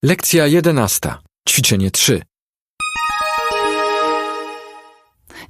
Lekcja 11. Ćwiczenie 3.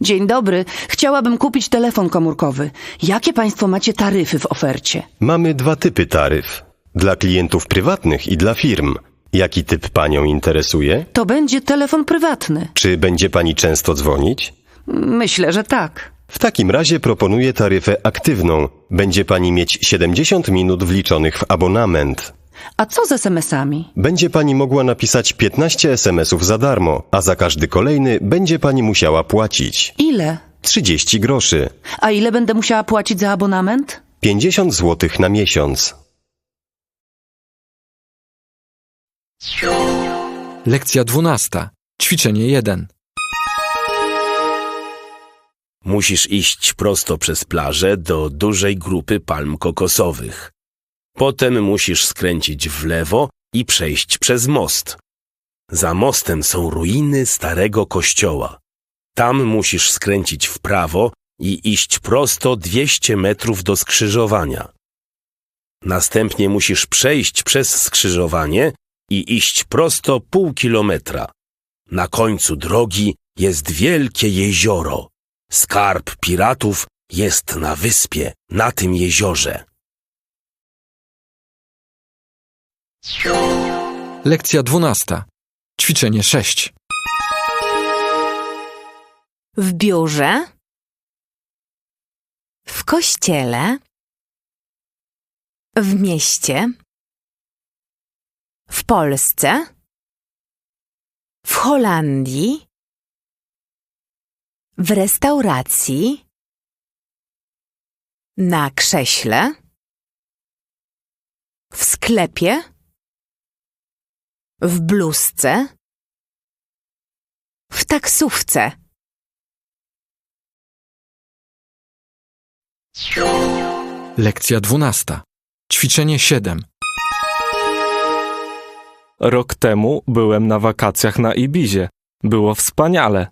Dzień dobry. Chciałabym kupić telefon komórkowy. Jakie państwo macie taryfy w ofercie? Mamy 2 typy taryf. Dla klientów prywatnych i dla firm. Jaki typ panią interesuje? To będzie telefon prywatny. Czy będzie pani często dzwonić? Myślę, że tak. W takim razie proponuję taryfę aktywną. Będzie pani mieć 70 minut wliczonych w abonament. A co z SMS-ami? Będzie pani mogła napisać 15 SMS-ów za darmo, a za każdy kolejny będzie pani musiała płacić. Ile? 30 groszy. A ile będę musiała płacić za abonament? 50 zł na miesiąc. Lekcja 12. Ćwiczenie 1. Musisz iść prosto przez plażę do dużej grupy palm kokosowych. Potem musisz skręcić w lewo i przejść przez most. Za mostem są ruiny starego kościoła. Tam musisz skręcić w prawo i iść prosto 200 metrów do skrzyżowania. Następnie musisz przejść przez skrzyżowanie i iść prosto pół kilometra. Na końcu drogi jest wielkie jezioro. Skarb piratów jest na wyspie, na tym jeziorze. Lekcja 12. Ćwiczenie 6. W biurze, w kościele, w mieście, w Polsce, w Holandii, w restauracji, na krześle, w sklepie, w bluzce, w taksówce. Lekcja 12. Ćwiczenie 7. Rok temu byłem na wakacjach na Ibizie. Było wspaniale.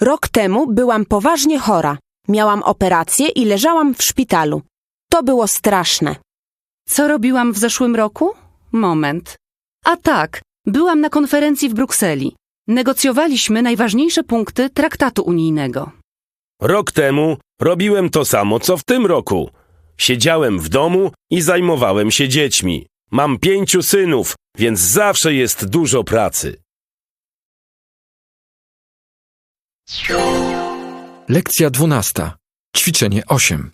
Rok temu byłam poważnie chora. Miałam operację i leżałam w szpitalu. To było straszne. Co robiłam w zeszłym roku? Moment. A tak, byłam na konferencji w Brukseli. Negocjowaliśmy najważniejsze punkty traktatu unijnego. Rok temu robiłem to samo, co w tym roku. Siedziałem w domu i zajmowałem się dziećmi. Mam 5 synów, więc zawsze jest dużo pracy. Lekcja 12. Ćwiczenie 8.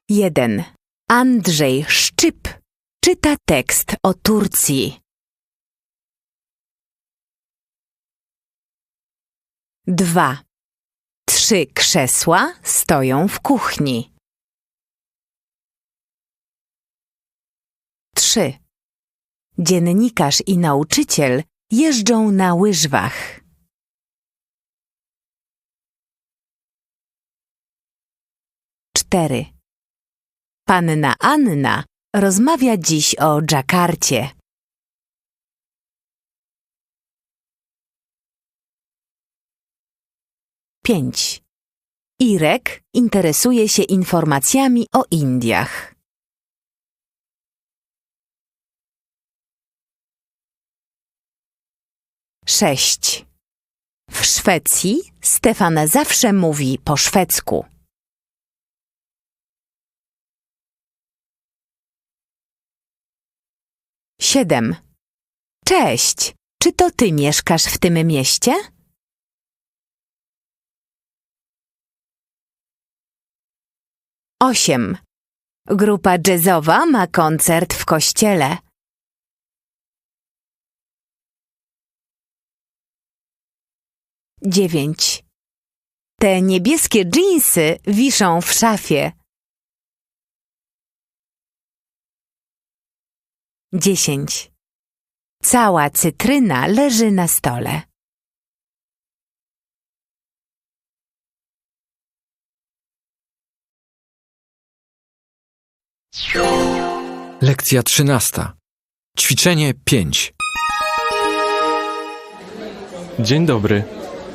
1. Andrzej Szczyp czyta tekst o Turcji. 2. 3 krzesła stoją w kuchni. 3. Dziennikarz i nauczyciel jeżdżą na łyżwach. 4. Panna Anna rozmawia dziś o Dżakarcie. 5. Irek interesuje się informacjami o Indiach. 6. W Szwecji Stefan zawsze mówi po szwedzku. 7. Cześć, czy to ty mieszkasz w tym mieście? 8. Grupa jazzowa ma koncert w kościele. 9. Te niebieskie dżinsy wiszą w szafie. 10. Cała cytryna leży na stole. 5. Lekcja 13. Ćwiczenie 5. Dzień dobry.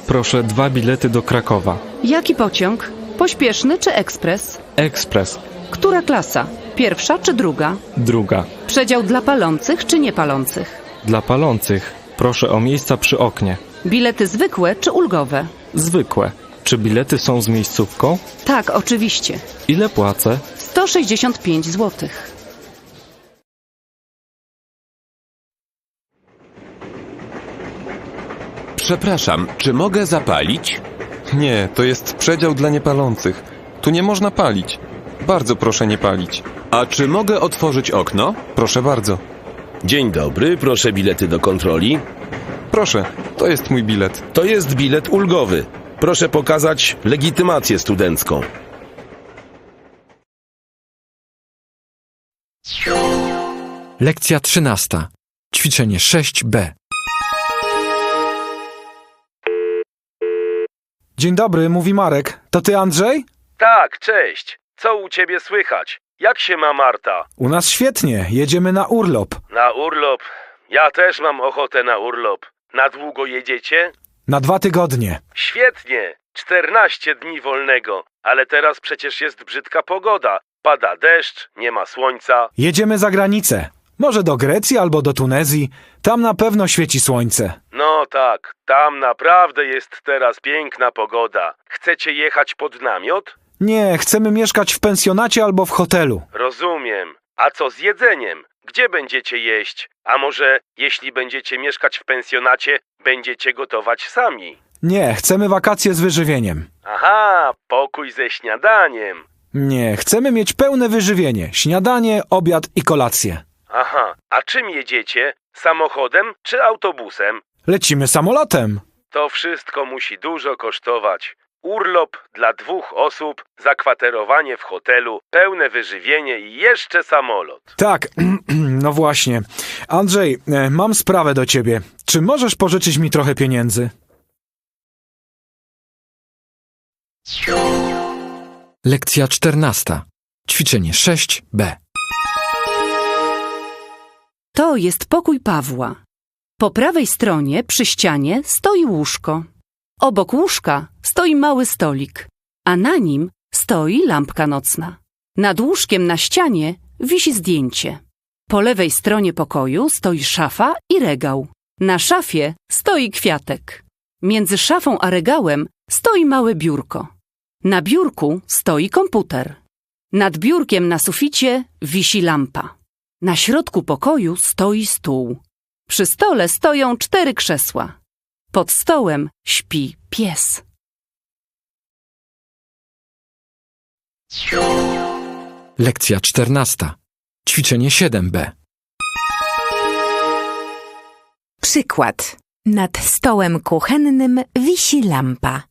Proszę 2 bilety do Krakowa. Jaki pociąg? Pośpieszny czy ekspres? Ekspres. Która klasa? Pierwsza czy druga? Druga. Przedział dla palących czy niepalących? Dla palących. Proszę o miejsca przy oknie. Bilety zwykłe czy ulgowe? Zwykłe. Czy bilety są z miejscówką? Tak, oczywiście. Ile płacę? 165 zł. Przepraszam, czy mogę zapalić? Nie, to jest przedział dla niepalących. Tu nie można palić. Bardzo proszę nie palić. A czy mogę otworzyć okno? Proszę bardzo. Dzień dobry, proszę bilety do kontroli. Proszę, to jest mój bilet. To jest bilet ulgowy. Proszę pokazać legitymację studencką. Lekcja 13. Ćwiczenie 6b. Dzień dobry, mówi Marek. To ty, Andrzej? Tak, cześć. Co u ciebie słychać? Jak się ma Marta? U nas świetnie, jedziemy na urlop. Na urlop? Ja też mam ochotę na urlop. Na długo jedziecie? Na 2 tygodnie. Świetnie. 14 dni wolnego. Ale teraz przecież jest brzydka pogoda. Pada deszcz, nie ma słońca. Jedziemy za granicę. Może do Grecji albo do Tunezji. Tam na pewno świeci słońce. No tak, tam naprawdę jest teraz piękna pogoda. Chcecie jechać pod namiot? Nie, chcemy mieszkać w pensjonacie albo w hotelu. Rozumiem. A co z jedzeniem? Gdzie będziecie jeść? A może, jeśli będziecie mieszkać w pensjonacie, będziecie gotować sami? Nie, chcemy wakacje z wyżywieniem. Aha, pokój ze śniadaniem. Nie, chcemy mieć pełne wyżywienie. Śniadanie, obiad i kolację. Aha, a czym jedziecie? Samochodem czy autobusem? Lecimy samolotem. To wszystko musi dużo kosztować. Urlop dla 2 osób, zakwaterowanie w hotelu, pełne wyżywienie i jeszcze samolot. Tak, no właśnie. Andrzej, mam sprawę do ciebie. Czy możesz pożyczyć mi trochę pieniędzy? Lekcja 14. Ćwiczenie 6b. To jest pokój Pawła. Po prawej stronie przy ścianie stoi łóżko. Obok łóżka stoi mały stolik, a na nim stoi lampka nocna. Nad łóżkiem na ścianie wisi zdjęcie. Po lewej stronie pokoju stoi szafa i regał. Na szafie stoi kwiatek. Między szafą a regałem stoi małe biurko. Na biurku stoi komputer. Nad biurkiem na suficie wisi lampa. Na środku pokoju stoi stół. Przy stole stoją 4 krzesła. Pod stołem śpi pies. Lekcja 14. Ćwiczenie 7b. Przykład. Nad stołem kuchennym wisi lampa.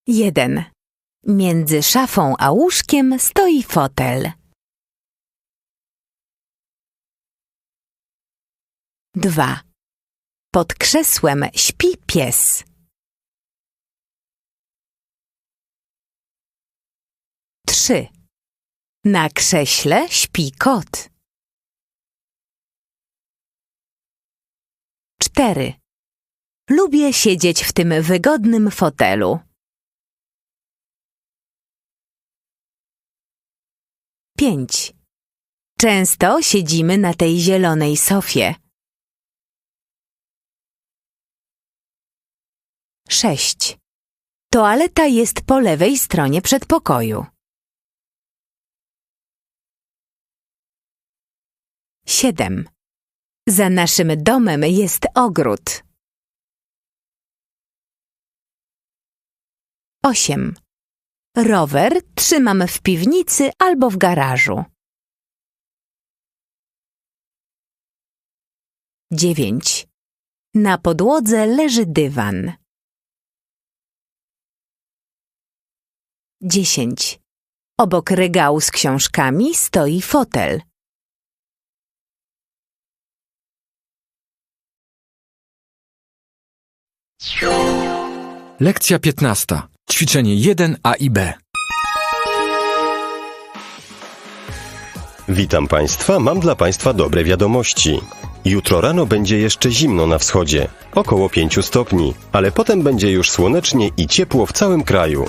Jeden. Między szafą a łóżkiem stoi fotel. 2. Pod krzesłem śpi pies. 3. Na krześle śpi kot. 4. Lubię siedzieć w tym wygodnym fotelu. 5. Często siedzimy na tej zielonej sofie. 6. Toaleta jest po lewej stronie przedpokoju. 7. Za naszym domem jest ogród. 8. Rower trzymam w piwnicy albo w garażu. 9. Na podłodze leży dywan. 10. Obok regału z książkami stoi fotel. 1. Lekcja 15. Ćwiczenie 1a i b. Witam Państwa, mam dla Państwa dobre wiadomości. Jutro rano będzie jeszcze zimno na wschodzie, około 5 stopni, ale potem będzie już słonecznie i ciepło w całym kraju.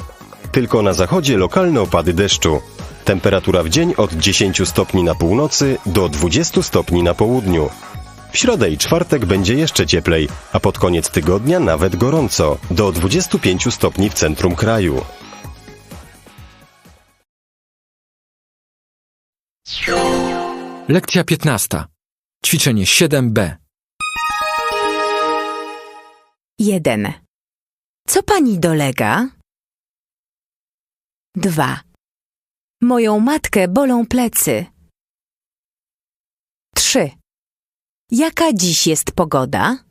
Tylko na zachodzie lokalne opady deszczu. Temperatura w dzień od 10 stopni na północy do 20 stopni na południu. W środę i czwartek będzie jeszcze cieplej, a pod koniec tygodnia nawet gorąco, do 25 stopni w centrum kraju. Lekcja 15. Ćwiczenie 7b. 1. Co pani dolega? 2. Moją matkę bolą plecy. 3. Jaka dziś jest pogoda?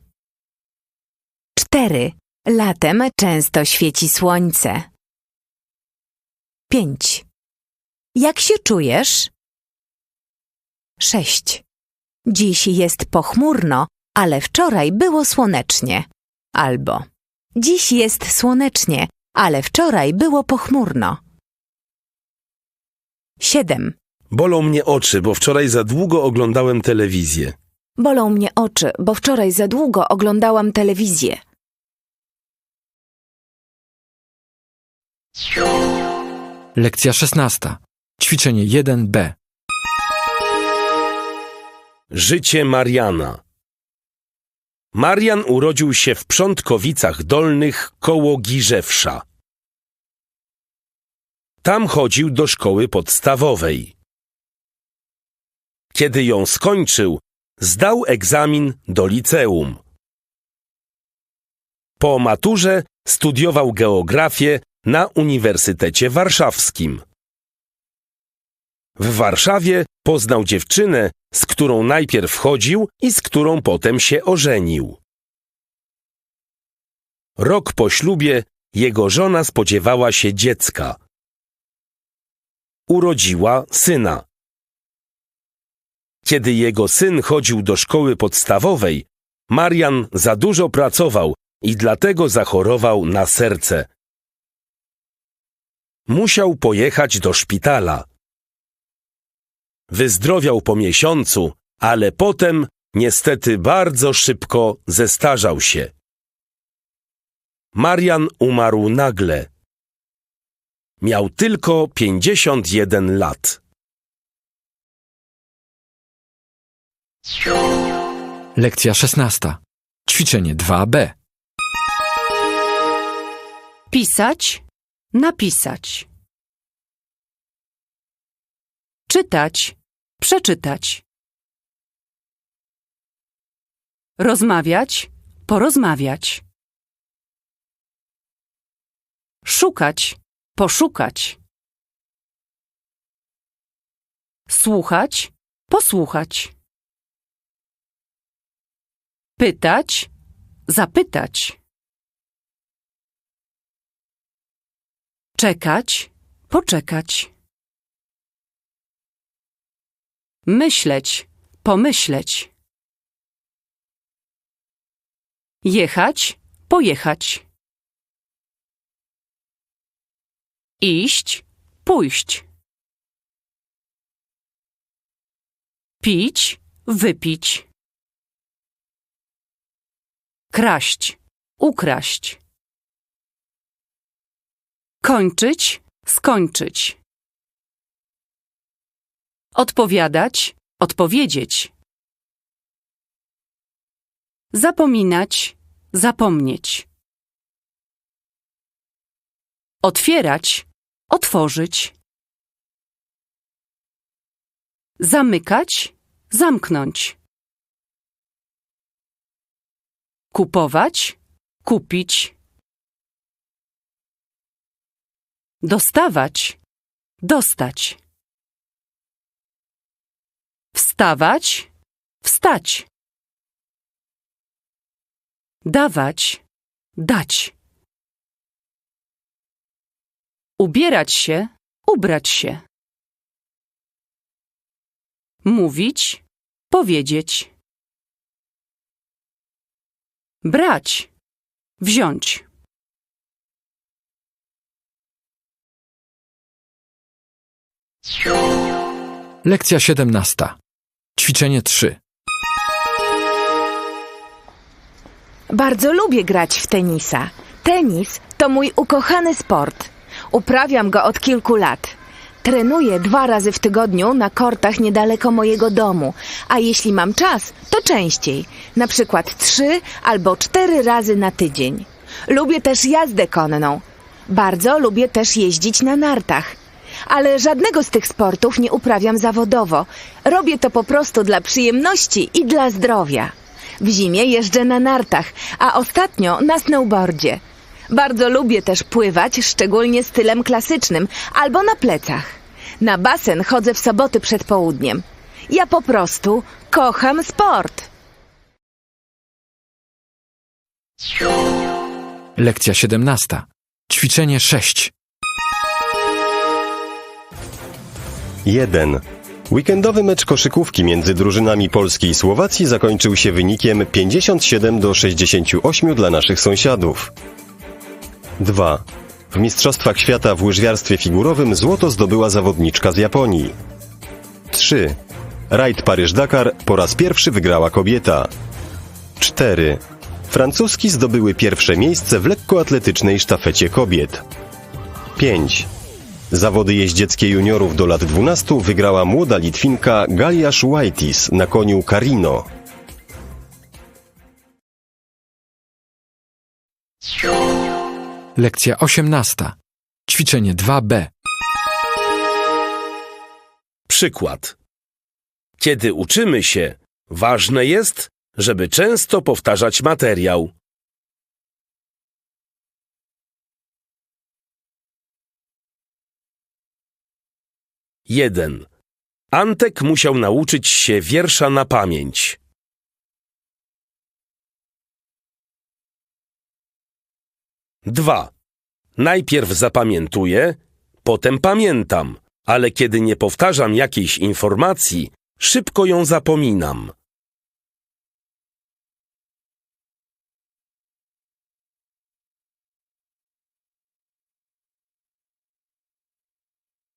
4. Latem często świeci słońce. 5. Jak się czujesz? 6. Dziś jest pochmurno, ale wczoraj było słonecznie. Albo dziś jest słonecznie, ale wczoraj było pochmurno. 7. Bolą mnie oczy, bo wczoraj za długo oglądałem telewizję. Bolą mnie oczy, bo wczoraj za długo oglądałam telewizję. Lekcja 16. Ćwiczenie 1b. Życie Mariana. Marian urodził się w Przątkowicach Dolnych koło Giżewsza. Tam chodził do szkoły podstawowej. Kiedy ją skończył, zdał egzamin do liceum. Po maturze studiował geografię na Uniwersytecie Warszawskim. W Warszawie poznał dziewczynę, z którą najpierw chodził i z którą potem się ożenił. Rok po ślubie jego żona spodziewała się dziecka. Urodziła syna. Kiedy jego syn chodził do szkoły podstawowej, Marian za dużo pracował i dlatego zachorował na serce. Musiał pojechać do szpitala. Wyzdrowiał po miesiącu, ale potem niestety bardzo szybko zestarzał się. Marian umarł nagle. Miał tylko 51 lat. Lekcja 16. Ćwiczenie 2b. Pisać, napisać. Czytać, przeczytać. Rozmawiać, porozmawiać. Szukać, poszukać. Słuchać, posłuchać. Pytać, zapytać. Czekać, poczekać. Myśleć, pomyśleć. Jechać, pojechać. Iść, pójść. Pić, wypić. Kraść, ukraść. Kończyć, skończyć. Odpowiadać, odpowiedzieć. Zapominać, zapomnieć. Otwierać, otworzyć. Zamykać, zamknąć. Kupować, kupić. Dostawać, dostać. Wstawać, wstać. Dawać, dać. Ubierać się, ubrać się. Mówić, powiedzieć. Brać, wziąć. Lekcja 17. Ćwiczenie 3. Bardzo lubię grać w tenisa. Tenis to mój ukochany sport. Uprawiam go od kilku lat. Trenuję 2 razy w tygodniu na kortach niedaleko mojego domu, a jeśli mam czas, to częściej, na przykład 3 albo 4 razy na tydzień. Lubię też jazdę konną. Bardzo lubię też jeździć na nartach. Ale żadnego z tych sportów nie uprawiam zawodowo. Robię to po prostu dla przyjemności i dla zdrowia. W zimie jeżdżę na nartach, a ostatnio na snowboardzie. Bardzo lubię też pływać, szczególnie stylem klasycznym, albo na plecach. Na basen chodzę w soboty przed południem. Ja po prostu kocham sport. Lekcja 17. Ćwiczenie 6. 1. Weekendowy mecz koszykówki między drużynami Polski i Słowacji zakończył się wynikiem 57-68 dla naszych sąsiadów. 2. W Mistrzostwach Świata w łyżwiarstwie figurowym złoto zdobyła zawodniczka z Japonii. 3. Rajd Paryż-Dakar po raz pierwszy wygrała kobieta. 4. Francuski zdobyły pierwsze miejsce w lekkoatletycznej sztafecie kobiet. 5. Zawody jeździeckie juniorów do lat 12 wygrała młoda Litwinka Galia Šuaitis na koniu Carino. Lekcja 18. Ćwiczenie 2b. Przykład. Kiedy uczymy się, ważne jest, żeby często powtarzać materiał. Jeden. Antek musiał nauczyć się wiersza na pamięć. 2. Najpierw zapamiętuję, potem pamiętam, ale kiedy nie powtarzam jakiejś informacji, szybko ją zapominam.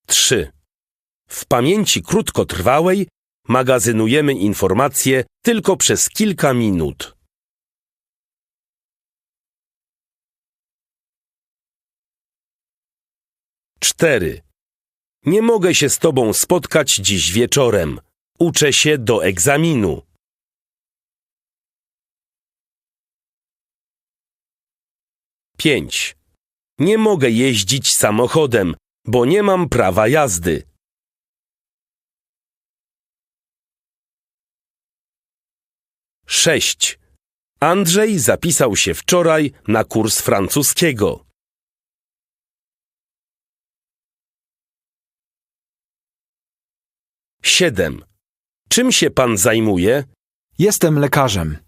3. W pamięci krótkotrwałej magazynujemy informacje tylko przez kilka minut. 4. Nie mogę się z tobą spotkać dziś wieczorem. Uczę się do egzaminu. 5. Nie mogę jeździć samochodem, bo nie mam prawa jazdy. 6. Andrzej zapisał się wczoraj na kurs francuskiego. 7. Czym się pan zajmuje? Jestem lekarzem.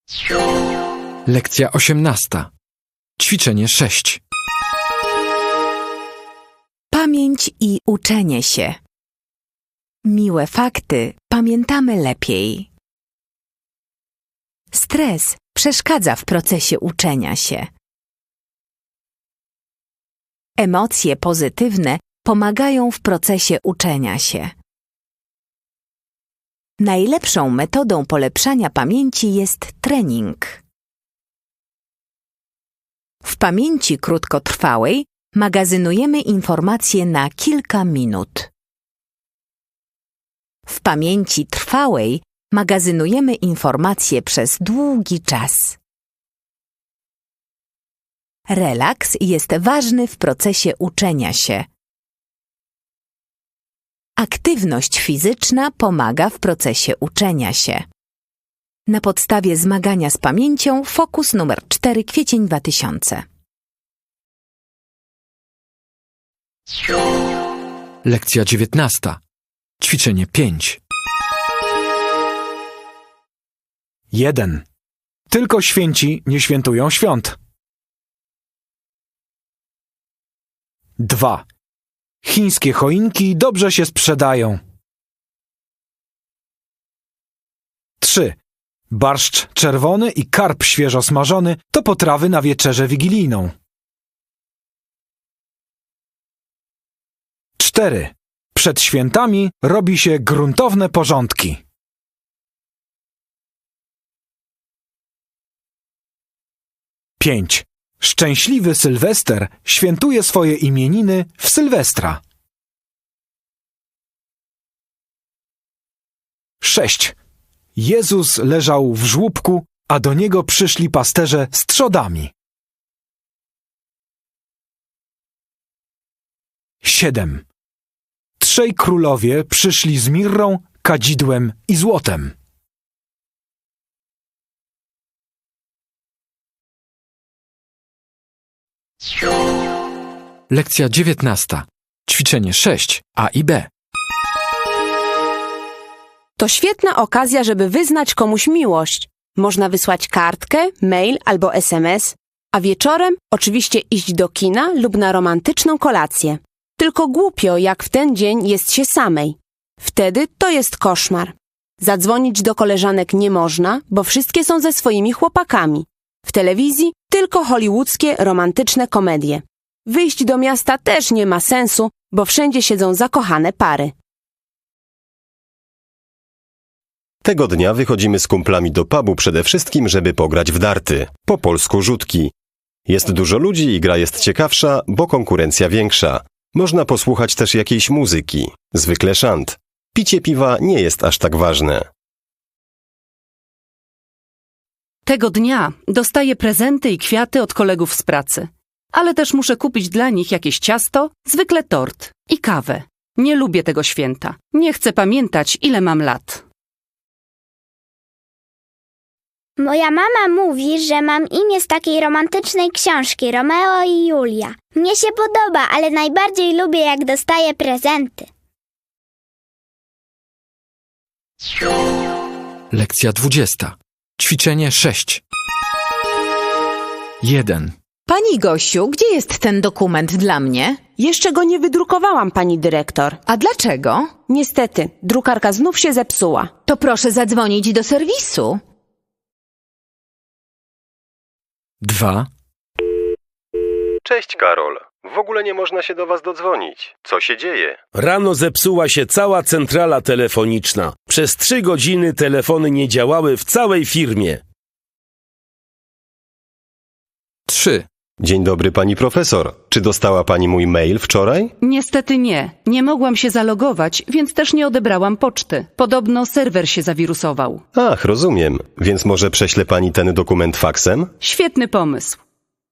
8. Lekcja 18. Ćwiczenie 6. Pamięć i uczenie się. Miłe fakty pamiętamy lepiej. Stres przeszkadza w procesie uczenia się. Emocje pozytywne pomagają w procesie uczenia się. Najlepszą metodą polepszania pamięci jest trening. W pamięci krótkotrwałej magazynujemy informacje na kilka minut. W pamięci trwałej magazynujemy informacje przez długi czas. Relaks jest ważny w procesie uczenia się. Aktywność fizyczna pomaga w procesie uczenia się. Na podstawie zmagania z pamięcią Fokus numer 4 kwiecień 2000. Lekcja 19. Ćwiczenie 5. 1. Tylko święci nie świętują świąt. 2. Chińskie choinki dobrze się sprzedają. 3. Barszcz czerwony i karp świeżo smażony to potrawy na wieczerzę wigilijną. 4. Przed świętami robi się gruntowne porządki. 5. Szczęśliwy Sylwester świętuje swoje imieniny w Sylwestra. 6. Jezus leżał w żłóbku, a do niego przyszli pasterze z trzodami. 7. 3 królowie przyszli z mirrą, kadzidłem i złotem. 19. Ćwiczenie 6. A i B. To świetna okazja, żeby wyznać komuś miłość. Można wysłać kartkę, mail albo SMS, a wieczorem oczywiście iść do kina lub na romantyczną kolację. Tylko głupio, jak w ten dzień jest się samej. Wtedy to jest koszmar. Zadzwonić do koleżanek nie można, bo wszystkie są ze swoimi chłopakami. W telewizji tylko hollywoodzkie romantyczne komedie. Wyjść do miasta też nie ma sensu, bo wszędzie siedzą zakochane pary. Tego dnia wychodzimy z kumplami do pubu przede wszystkim, żeby pograć w darty, po polsku rzutki. Jest dużo ludzi i gra jest ciekawsza, bo konkurencja większa. Można posłuchać też jakiejś muzyki, zwykle szant. Picie piwa nie jest aż tak ważne. Tego dnia dostaję prezenty i kwiaty od kolegów z pracy. Ale też muszę kupić dla nich jakieś ciasto, zwykle tort i kawę. Nie lubię tego święta. Nie chcę pamiętać, ile mam lat. Moja mama mówi, że mam imię z takiej romantycznej książki Romeo i Julia. Mnie się podoba, ale najbardziej lubię, jak dostaję prezenty. Lekcja 20. Ćwiczenie 6. 1. Pani Gosiu, gdzie jest ten dokument dla mnie? Jeszcze go nie wydrukowałam, pani dyrektor. A dlaczego? Niestety, drukarka znów się zepsuła. To proszę zadzwonić do serwisu. 2. Cześć, Karol. W ogóle nie można się do was dodzwonić. Co się dzieje? Rano zepsuła się cała centrala telefoniczna. Przez 3 godziny telefony nie działały w całej firmie. 3. Dzień dobry, pani profesor. Czy dostała pani mój mail wczoraj? Niestety nie. Nie mogłam się zalogować, więc też nie odebrałam poczty. Podobno serwer się zawirusował. Ach, rozumiem. Więc może prześle pani ten dokument faksem? Świetny pomysł.